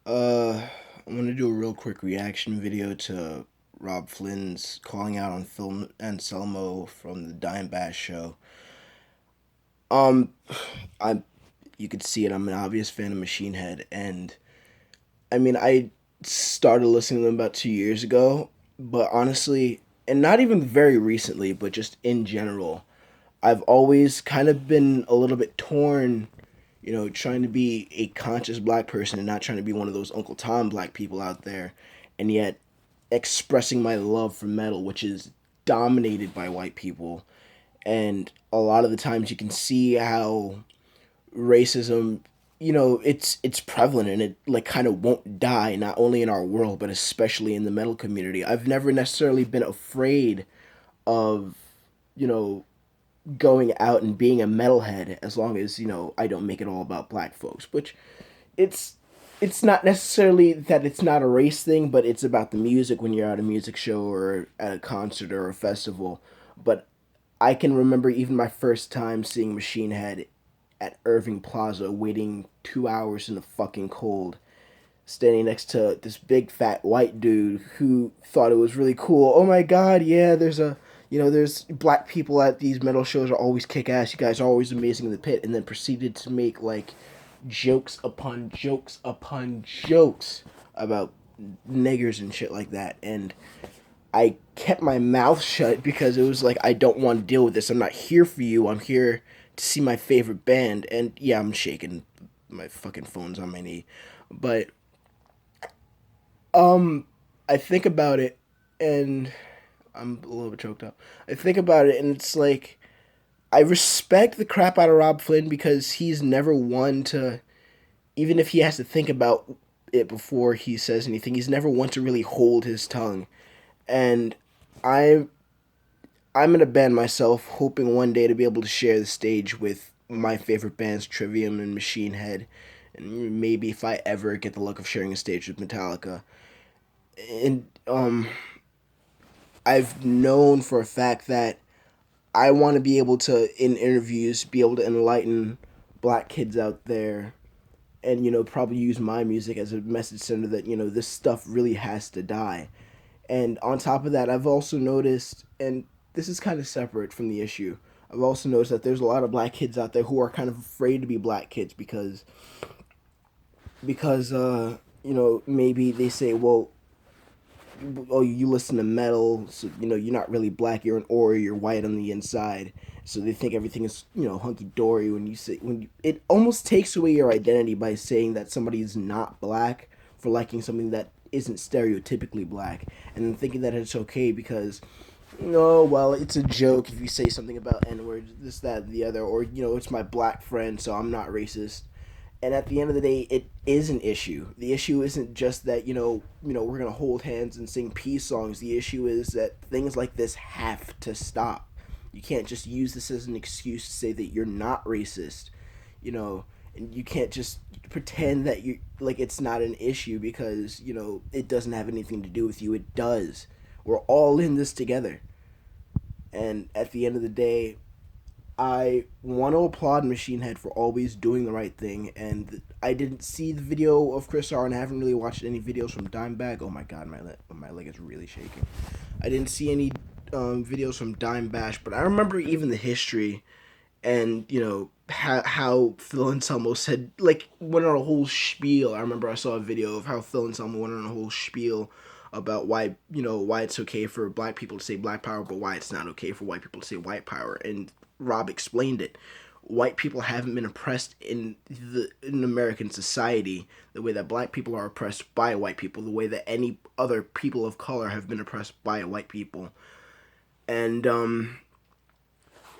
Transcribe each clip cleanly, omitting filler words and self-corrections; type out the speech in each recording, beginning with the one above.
Uh, I'm gonna do a real quick reaction video to Robb Flynn's calling out on Phil Anselmo from the Dime Bash show. Um, I You could see it. I'm an obvious fan of Machine Head, and I started listening to them about 2 years ago, but honestly, and not even very recently, but just in general, I've always kind of been a little bit torn, trying to be a conscious black person and not trying to be one of those Uncle Tom black people out there, and yet expressing my love for metal, which is dominated by white people. And a lot of the times you can see how racism, it's prevalent and it like kind of won't die, not only in our world, but especially in the metal community. I've never necessarily been afraid of, you know, going out and being a metalhead as long as I don't make it all about black folks. Which it's it's not necessarily that it's not a race thing, but it's about the music when you're at a music show or at a concert or a festival. But I can remember even my first time seeing Machine Head at Irving Plaza, waiting 2 hours in the fucking cold, standing next to this big fat white dude who thought it was really cool. Oh my god, yeah, there's black people at these metal shows are always kick ass. You guys are always amazing in the pit, and then proceeded to make like jokes upon jokes upon jokes about niggers and shit like that. And I kept my mouth shut because it was like, I don't want to deal with this. I'm not here for you. I'm here to see my favorite band. And yeah, I'm shaking. My fucking phone's on my knee. But Um, I think about it, and I'm a little bit choked up. I think about it, and it's like I respect the crap out of Robb Flynn because he's never one to, even if he has to think about it before he says anything, he's never one to really hold his tongue. And I I'm in a band myself, hoping one day to be able to share the stage with my favorite bands, Trivium and Machine Head, and maybe if I ever get the luck of sharing a stage with Metallica. And I've known for a fact that I want to be able to, in interviews, be able to enlighten black kids out there and, probably use my music as a message center that, this stuff really has to die. And on top of that, I've also noticed, and this is kind of separate from the issue, I've also noticed that there's a lot of black kids out there who are kind of afraid to be black kids because maybe they say, well, oh, you listen to metal, so you're not really black. You're an Ori. You're white on the inside. So they think everything is hunky dory. It almost takes away your identity by saying that somebody is not black for liking something that isn't stereotypically black, and then thinking that it's okay because no, well, it's a joke if you say something about N words, this, that, the other, or it's my black friend, so I'm not racist. And at the end of the day, it is an issue. The issue isn't just that we're gonna hold hands and sing peace songs. The issue is that things like this have to stop. You can't just use this as an excuse to say that you're not racist, you know, and you can't just pretend that you like it's not an issue because it doesn't have anything to do with you. It does. We're all in this together. And at the end of the day, I want to applaud Machine Head for always doing the right thing. And I didn't see the video of Chris R, and I haven't really watched any videos from Dimebag. Oh my god, my leg is really shaking. I didn't see any videos from Dime Bash, but I remember even the history and how Phil Anselmo said, like, went on a whole spiel. I remember I saw a video of how Phil Anselmo went on a whole spiel about why it's okay for black people to say black power, but why it's not okay for white people to say white power. And Rob explained it. White people haven't been oppressed in American society the way that black people are oppressed by white people, the way that any other people of color have been oppressed by white people. And I'm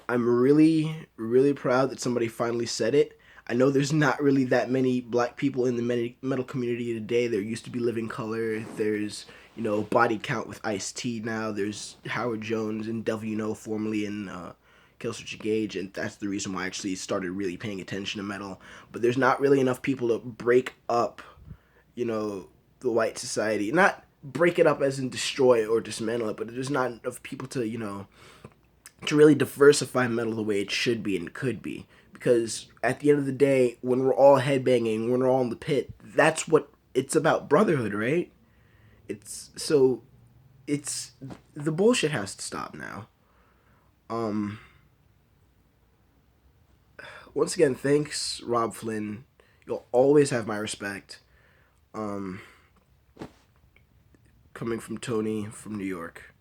really, really proud that somebody finally said it. I know there's not really that many black people in the metal community today. There used to be Living Color. There's, Body Count with Ice-T now. There's Howard Jones and Devil You Know, formerly in Killswitch Engage, and that's the reason why I actually started really paying attention to metal. But there's not really enough people to break up, the white society. Not break it up as in destroy it or dismantle it, but there's not enough people to really diversify metal the way it should be and could be. Because at the end of the day, when we're all headbanging, when we're all in the pit, that's what it's about brotherhood, right? It's so it's the bullshit has to stop now. Um, Once again, thanks, Robb Flynn. You'll always have my respect. Um, Coming from Tony from New York.